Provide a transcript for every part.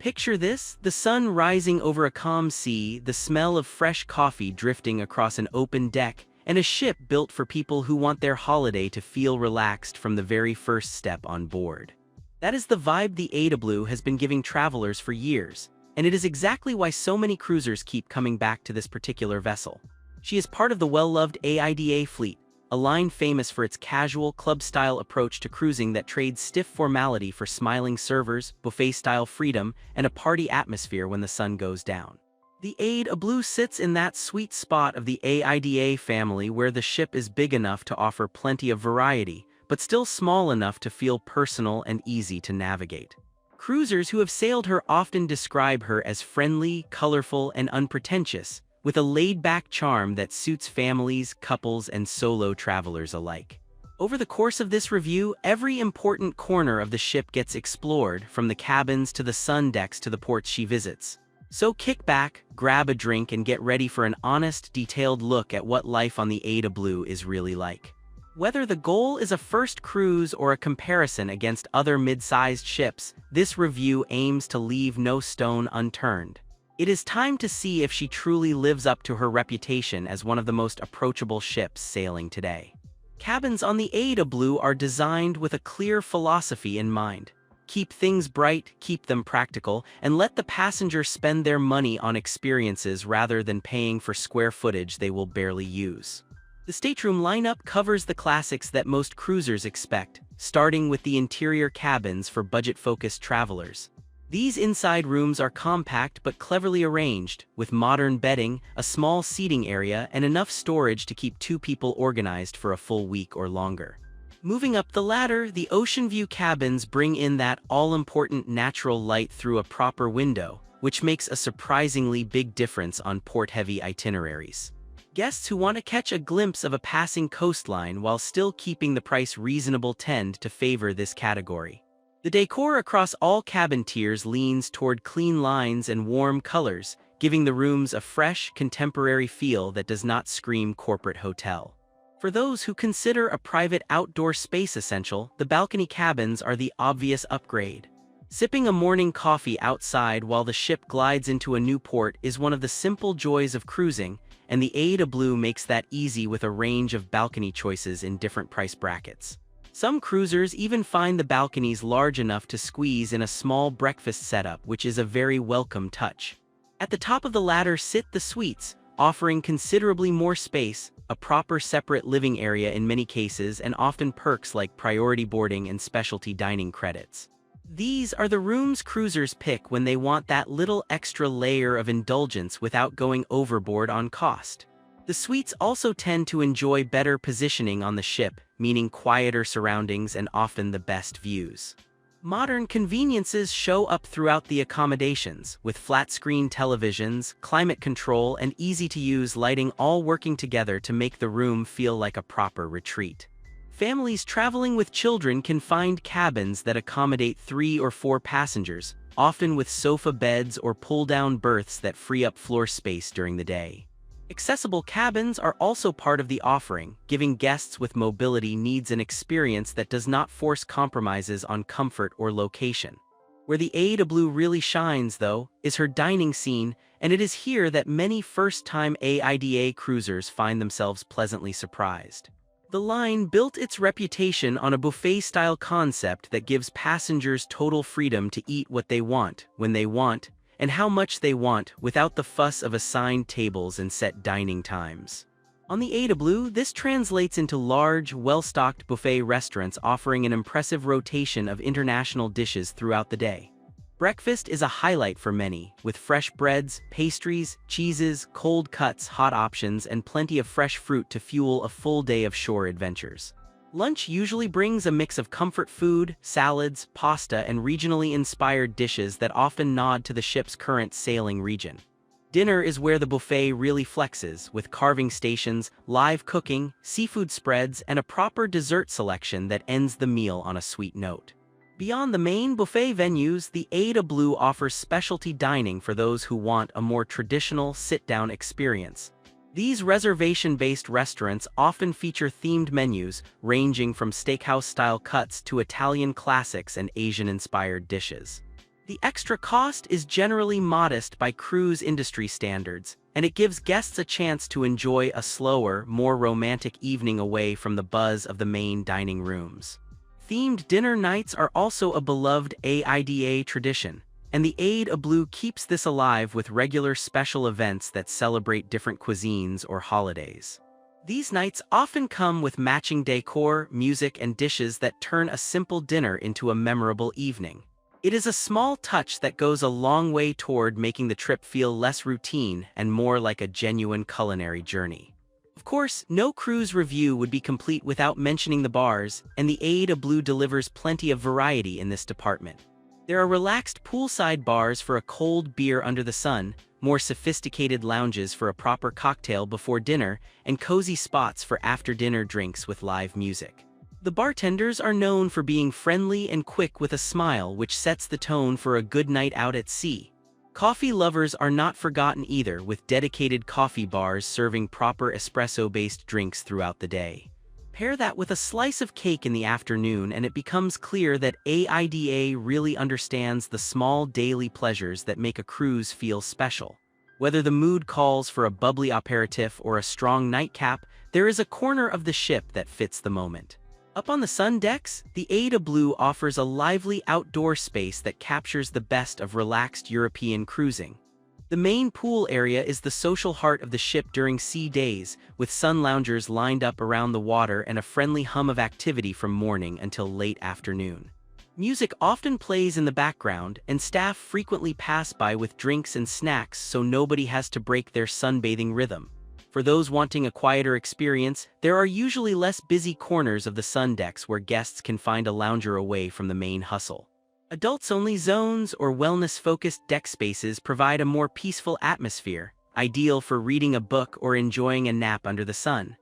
Picture this: the sun rising over a calm sea, the smell of fresh coffee drifting across an open deck, and a ship built for people who want their holiday to feel relaxed from the very first step on board. That is the vibe the AIDAblu has been giving travelers for years, and it is exactly why so many cruisers keep coming back to this particular vessel. She is part of the well-loved AIDA fleet, a line famous for its casual, club-style approach to cruising that trades stiff formality for smiling servers, buffet-style freedom, and a party atmosphere when the sun goes down. The AIDAblu sits in that sweet spot of the AIDA family where the ship is big enough to offer plenty of variety, but still small enough to feel personal and easy to navigate. Cruisers who have sailed her often describe her as friendly, colorful, and unpretentious, with a laid-back charm that suits families, couples, and solo travelers alike. Over the course of this review, every important corner of the ship gets explored, from the cabins to the sun decks to the ports she visits. So kick back, grab a drink, and get ready for an honest, detailed look at what life on the AIDAblu is really like. Whether the goal is a first cruise or a comparison against other mid-sized ships, this review aims to leave no stone unturned. It is time to see if she truly lives up to her reputation as one of the most approachable ships sailing today. Cabins on the AIDAblu are designed with a clear philosophy in mind. Keep things bright, keep them practical, and let the passenger spend their money on experiences rather than paying for square footage they will barely use. The stateroom lineup covers the classics that most cruisers expect, starting with the interior cabins for budget-focused travelers. These inside rooms are compact but cleverly arranged, with modern bedding, a small seating area, and enough storage to keep two people organized for a full week or longer. Moving up the ladder, the ocean view cabins bring in that all-important natural light through a proper window, which makes a surprisingly big difference on port-heavy itineraries. Guests who want to catch a glimpse of a passing coastline while still keeping the price reasonable tend to favor this category. The decor across all cabin tiers leans toward clean lines and warm colors, giving the rooms a fresh, contemporary feel that does not scream corporate hotel. For those who consider a private outdoor space essential, the balcony cabins are the obvious upgrade. Sipping a morning coffee outside while the ship glides into a new port is one of the simple joys of cruising, and the AIDAblu makes that easy with a range of balcony choices in different price brackets. Some cruisers even find the balconies large enough to squeeze in a small breakfast setup, which is a very welcome touch. At the top of the ladder sit the suites, offering considerably more space, a proper separate living area in many cases, and often perks like priority boarding and specialty dining credits. These are the rooms cruisers pick when they want that little extra layer of indulgence without going overboard on cost. The suites also tend to enjoy better positioning on the ship, meaning quieter surroundings and often the best views. Modern conveniences show up throughout the accommodations, with flat-screen televisions, climate control, and easy-to-use lighting all working together to make the room feel like a proper retreat. Families traveling with children can find cabins that accommodate 3 or 4 passengers, often with sofa beds or pull-down berths that free up floor space during the day. Accessible cabins are also part of the offering, giving guests with mobility needs an experience that does not force compromises on comfort or location. Where the AIDAblu really shines, though, is her dining scene, and it is here that many first-time AIDA cruisers find themselves pleasantly surprised. The line built its reputation on a buffet-style concept that gives passengers total freedom to eat what they want, when they want, and how much they want, without the fuss of assigned tables and set dining times. On the AIDAblu, this translates into large, well-stocked buffet restaurants offering an impressive rotation of international dishes throughout the day. Breakfast is a highlight for many, with fresh breads, pastries, cheeses, cold cuts, hot options, and plenty of fresh fruit to fuel a full day of shore adventures. Lunch usually brings a mix of comfort food, salads, pasta, and regionally inspired dishes that often nod to the ship's current sailing region. Dinner is where the buffet really flexes, with carving stations, live cooking, seafood spreads, and a proper dessert selection that ends the meal on a sweet note. Beyond the main buffet venues, the AIDAblu offers specialty dining for those who want a more traditional sit-down experience. These reservation-based restaurants often feature themed menus, ranging from steakhouse-style cuts to Italian classics and Asian-inspired dishes. The extra cost is generally modest by cruise industry standards, and it gives guests a chance to enjoy a slower, more romantic evening away from the buzz of the main dining rooms. Themed dinner nights are also a beloved AIDA tradition, and the AIDAblu keeps this alive with regular special events that celebrate different cuisines or holidays. These nights often come with matching decor, music, and dishes that turn a simple dinner into a memorable evening. It is a small touch that goes a long way toward making the trip feel less routine and more like a genuine culinary journey. Of course, no cruise review would be complete without mentioning the bars, and the AIDAblu delivers plenty of variety in this department. There are relaxed poolside bars for a cold beer under the sun, more sophisticated lounges for a proper cocktail before dinner, and cozy spots for after-dinner drinks with live music. The bartenders are known for being friendly and quick with a smile, which sets the tone for a good night out at sea. Coffee lovers are not forgotten either, with dedicated coffee bars serving proper espresso-based drinks throughout the day. Pair that with a slice of cake in the afternoon and it becomes clear that AIDA really understands the small daily pleasures that make a cruise feel special. Whether the mood calls for a bubbly aperitif or a strong nightcap, there is a corner of the ship that fits the moment. Up on the sun decks, the AIDAblu offers a lively outdoor space that captures the best of relaxed European cruising. The main pool area is the social heart of the ship during sea days, with sun loungers lined up around the water and a friendly hum of activity from morning until late afternoon. Music often plays in the background, and staff frequently pass by with drinks and snacks so nobody has to break their sunbathing rhythm. For those wanting a quieter experience, there are usually less busy corners of the sun decks where guests can find a lounger away from the main hustle. Adults-only zones or wellness-focused deck spaces provide a more peaceful atmosphere, ideal for reading a book or enjoying a nap under the sun.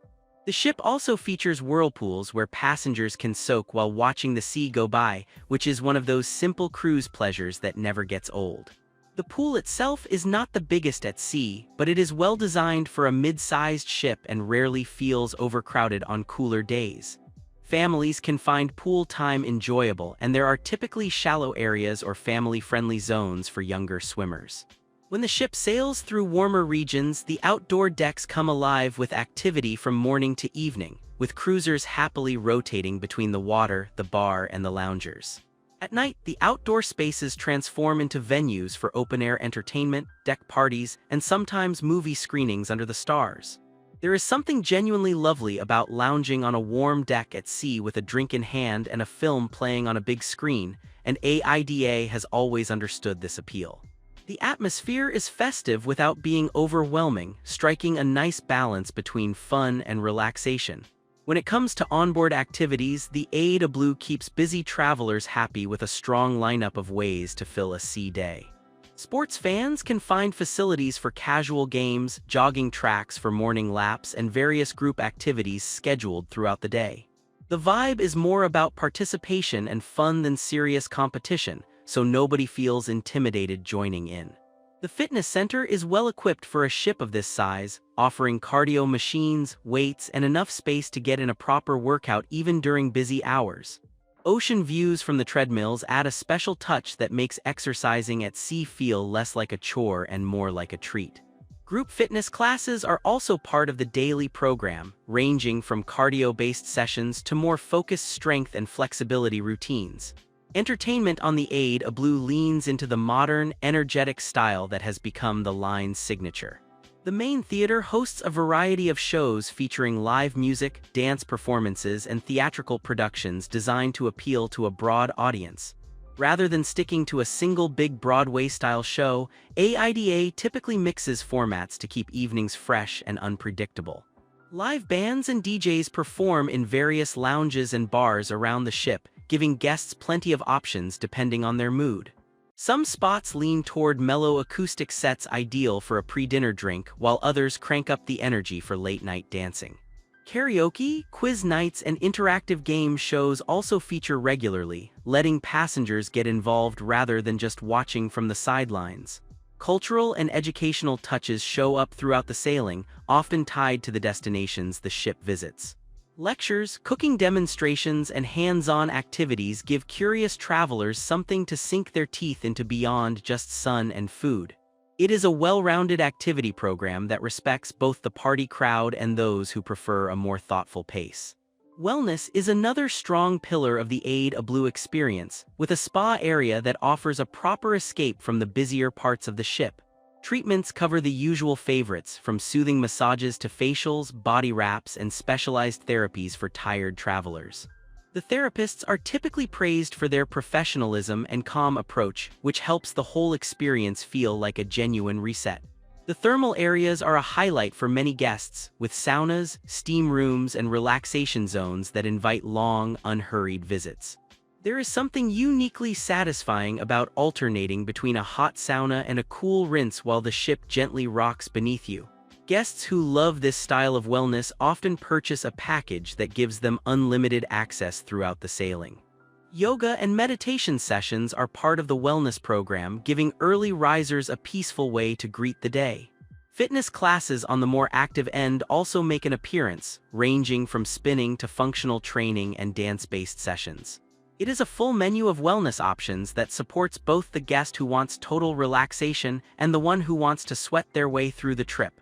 The ship also features whirlpools where passengers can soak while watching the sea go by, which is one of those simple cruise pleasures that never gets old. The pool itself is not the biggest at sea, but it is well designed for a mid-sized ship and rarely feels overcrowded on cooler days. Families can find pool time enjoyable, and there are typically shallow areas or family-friendly zones for younger swimmers. When the ship sails through warmer regions, the outdoor decks come alive with activity from morning to evening, with cruisers happily rotating between the water, the bar, and the loungers. At night, the outdoor spaces transform into venues for open-air entertainment, deck parties, and sometimes movie screenings under the stars. There is something genuinely lovely about lounging on a warm deck at sea with a drink in hand and a film playing on a big screen, and AIDA has always understood this appeal. The atmosphere is festive without being overwhelming, striking a nice balance between fun and relaxation. When it comes to onboard activities, the AIDAblu keeps busy travelers happy with a strong lineup of ways to fill a sea day. Sports fans can find facilities for casual games, jogging tracks for morning laps, and various group activities scheduled throughout the day. The vibe is more about participation and fun than serious competition, so nobody feels intimidated joining in. The fitness center is well equipped for a ship of this size, offering cardio machines, weights, and enough space to get in a proper workout even during busy hours. Ocean views from the treadmills add a special touch that makes exercising at sea feel less like a chore and more like a treat. Group fitness classes are also part of the daily program, ranging from cardio-based sessions to more focused strength and flexibility routines. Entertainment on the AIDAblu leans into the modern, energetic style that has become the line's signature. The main theater hosts a variety of shows featuring live music, dance performances, and theatrical productions designed to appeal to a broad audience. Rather than sticking to a single big Broadway-style show, AIDA typically mixes formats to keep evenings fresh and unpredictable. Live bands and DJs perform in various lounges and bars around the ship, giving guests plenty of options depending on their mood. Some spots lean toward mellow acoustic sets ideal for a pre-dinner drink, while others crank up the energy for late-night dancing. Karaoke, quiz nights, and interactive game shows also feature regularly, letting passengers get involved rather than just watching from the sidelines. Cultural and educational touches show up throughout the sailing, often tied to the destinations the ship visits. Lectures, cooking demonstrations, and hands-on activities give curious travelers something to sink their teeth into beyond just sun and food. It is a well-rounded activity program that respects both the party crowd and those who prefer a more thoughtful pace. Wellness is another strong pillar of the AIDAblu experience, with a spa area that offers a proper escape from the busier parts of the ship. Treatments cover the usual favorites, from soothing massages to facials, body wraps, and specialized therapies for tired travelers. The therapists are typically praised for their professionalism and calm approach, which helps the whole experience feel like a genuine reset. The thermal areas are a highlight for many guests, with saunas, steam rooms, and relaxation zones that invite long, unhurried visits. There is something uniquely satisfying about alternating between a hot sauna and a cool rinse while the ship gently rocks beneath you. Guests who love this style of wellness often purchase a package that gives them unlimited access throughout the sailing. Yoga and meditation sessions are part of the wellness program, giving early risers a peaceful way to greet the day. Fitness classes on the more active end also make an appearance, ranging from spinning to functional training and dance-based sessions. It is a full menu of wellness options that supports both the guest who wants total relaxation and the one who wants to sweat their way through the trip.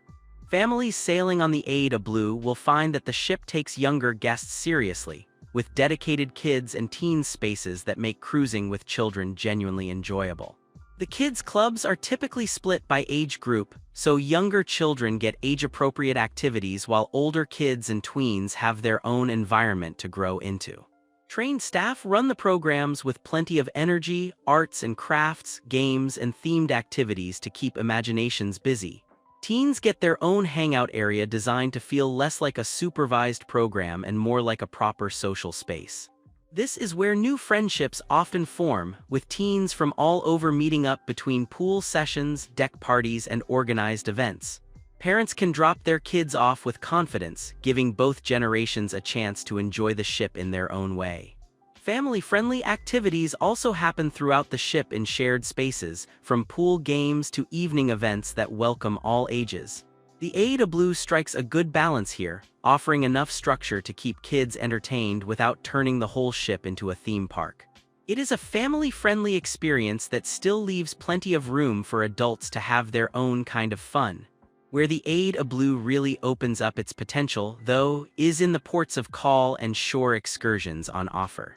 Families sailing on the AIDAblu will find that the ship takes younger guests seriously, with dedicated kids and teens spaces that make cruising with children genuinely enjoyable. The kids' clubs are typically split by age group, so younger children get age-appropriate activities while older kids and tweens have their own environment to grow into. Trained staff run the programs with plenty of energy, arts and crafts, games, and themed activities to keep imaginations busy. Teens get their own hangout area designed to feel less like a supervised program and more like a proper social space. This is where new friendships often form, with teens from all over meeting up between pool sessions, deck parties, and organized events. Parents can drop their kids off with confidence, giving both generations a chance to enjoy the ship in their own way. Family-friendly activities also happen throughout the ship in shared spaces, from pool games to evening events that welcome all ages. The AIDAblu strikes a good balance here, offering enough structure to keep kids entertained without turning the whole ship into a theme park. It is a family-friendly experience that still leaves plenty of room for adults to have their own kind of fun. Where the AIDAblu really opens up its potential, though, is in the ports of call and shore excursions on offer.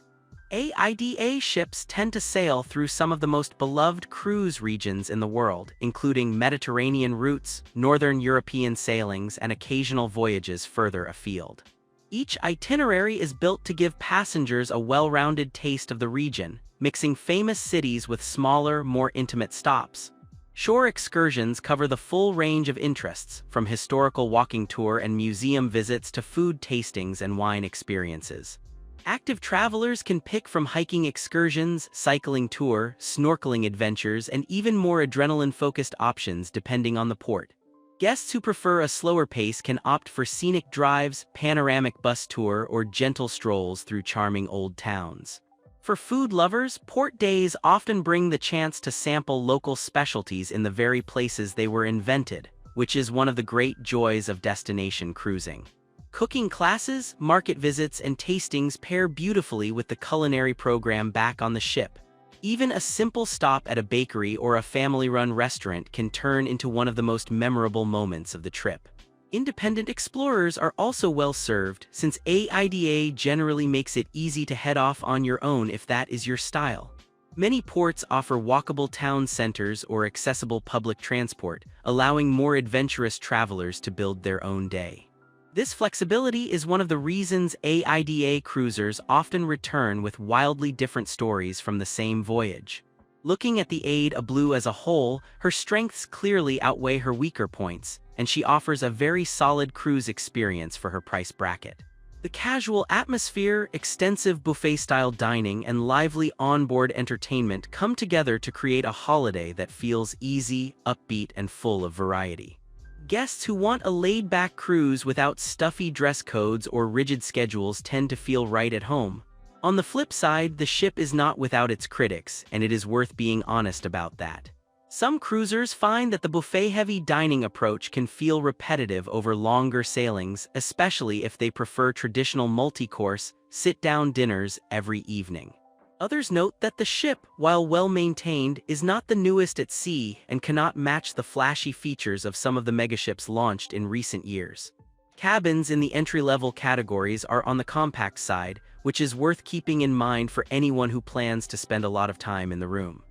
AIDA ships tend to sail through some of the most beloved cruise regions in the world, including Mediterranean routes, Northern European sailings, and occasional voyages further afield. Each itinerary is built to give passengers a well-rounded taste of the region, mixing famous cities with smaller, more intimate stops. Shore excursions cover the full range of interests, from historical walking tour and museum visits to food tastings and wine experiences. Active travelers can pick from hiking excursions, cycling tour, snorkeling adventures, and even more adrenaline-focused options depending on the port. Guests who prefer a slower pace can opt for scenic drives, panoramic bus tour, or gentle strolls through charming old towns. For food lovers, port days often bring the chance to sample local specialties in the very places they were invented, which is one of the great joys of destination cruising. Cooking classes, market visits, and tastings pair beautifully with the culinary program back on the ship. Even a simple stop at a bakery or a family-run restaurant can turn into one of the most memorable moments of the trip. Independent explorers are also well served, since AIDA generally makes it easy to head off on your own if that is your style. Many ports offer walkable town centers or accessible public transport, allowing more adventurous travelers to build their own day. This flexibility is one of the reasons AIDA cruisers often return with wildly different stories from the same voyage. Looking at the AIDAblu as a whole, her strengths clearly outweigh her weaker points, and she offers a very solid cruise experience for her price bracket. The casual atmosphere, extensive buffet-style dining, and lively onboard entertainment come together to create a holiday that feels easy, upbeat, and full of variety. Guests who want a laid-back cruise without stuffy dress codes or rigid schedules tend to feel right at home. On the flip side, the ship is not without its critics, and it is worth being honest about that. Some cruisers find that the buffet-heavy dining approach can feel repetitive over longer sailings, especially if they prefer traditional multi-course, sit-down dinners every evening. Others note that the ship, while well-maintained, is not the newest at sea and cannot match the flashy features of some of the megaships launched in recent years. Cabins in the entry-level categories are on the compact side, which is worth keeping in mind for anyone who plans to spend a lot of time in the room.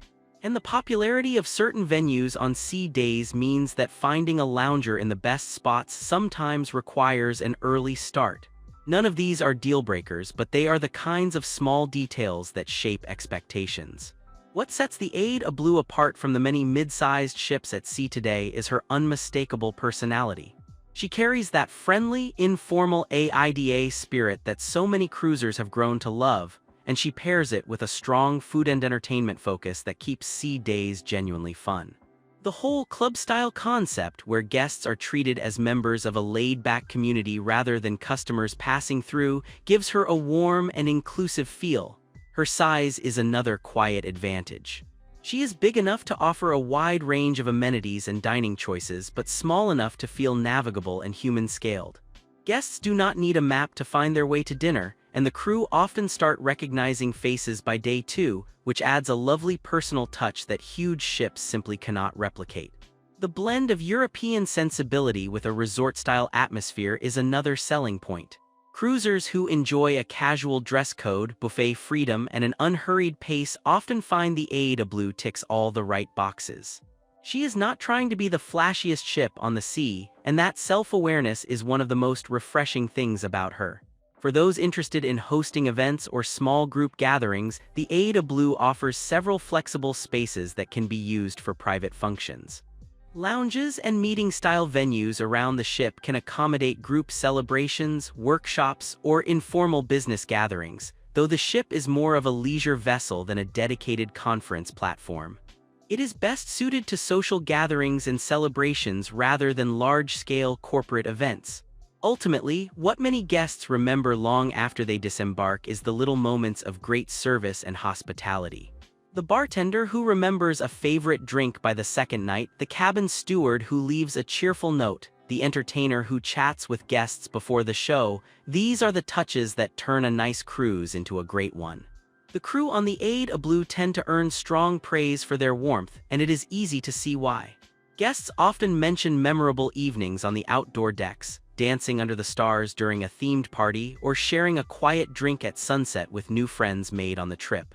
And the popularity of certain venues on sea days means that finding a lounger in the best spots sometimes requires an early start. None of these are deal-breakers, but they are the kinds of small details that shape expectations. What sets the AIDAblu apart from the many mid-sized ships at sea today is her unmistakable personality. She carries that friendly, informal AIDA spirit that so many cruisers have grown to love, and she pairs it with a strong food and entertainment focus that keeps sea days genuinely fun. The whole club-style concept, where guests are treated as members of a laid-back community rather than customers passing through, gives her a warm and inclusive feel. Her size is another quiet advantage. She is big enough to offer a wide range of amenities and dining choices, but small enough to feel navigable and human-scaled. Guests do not need a map to find their way to dinner, and the crew often start recognizing faces by day 2, which adds a lovely personal touch that huge ships simply cannot replicate. The blend of European sensibility with a resort-style atmosphere is another selling point. Cruisers who enjoy a casual dress code, buffet freedom, and an unhurried pace often find the AIDAblu ticks all the right boxes. She is not trying to be the flashiest ship on the sea, and that self-awareness is one of the most refreshing things about her. For those interested in hosting events or small group gatherings, the AIDAblu offers several flexible spaces that can be used for private functions. Lounges and meeting-style venues around the ship can accommodate group celebrations, workshops, or informal business gatherings, though the ship is more of a leisure vessel than a dedicated conference platform. It is best suited to social gatherings and celebrations rather than large-scale corporate events. Ultimately, what many guests remember long after they disembark is the little moments of great service and hospitality. The bartender who remembers a favorite drink by the second night, the cabin steward who leaves a cheerful note, the entertainer who chats with guests before the show, these are the touches that turn a nice cruise into a great one. The crew on the AIDAblu tend to earn strong praise for their warmth, and it is easy to see why. Guests often mention memorable evenings on the outdoor decks, dancing under the stars during a themed party, or sharing a quiet drink at sunset with new friends made on the trip.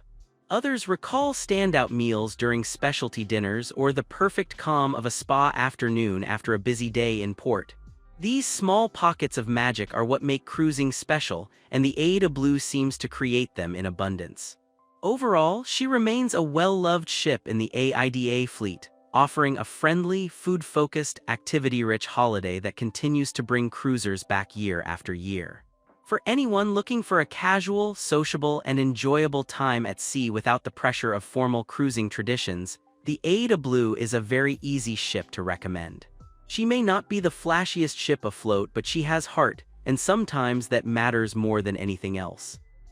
Others recall standout meals during specialty dinners or the perfect calm of a spa afternoon after a busy day in port. These small pockets of magic are what make cruising special, and the AIDAblu seems to create them in abundance. Overall, she remains a well-loved ship in the AIDA fleet, offering a friendly, food-focused, activity-rich holiday that continues to bring cruisers back year after year. For anyone looking for a casual, sociable, and enjoyable time at sea without the pressure of formal cruising traditions, the AIDAblu is a very easy ship to recommend. She may not be the flashiest ship afloat, but she has heart, and sometimes that matters more than anything else.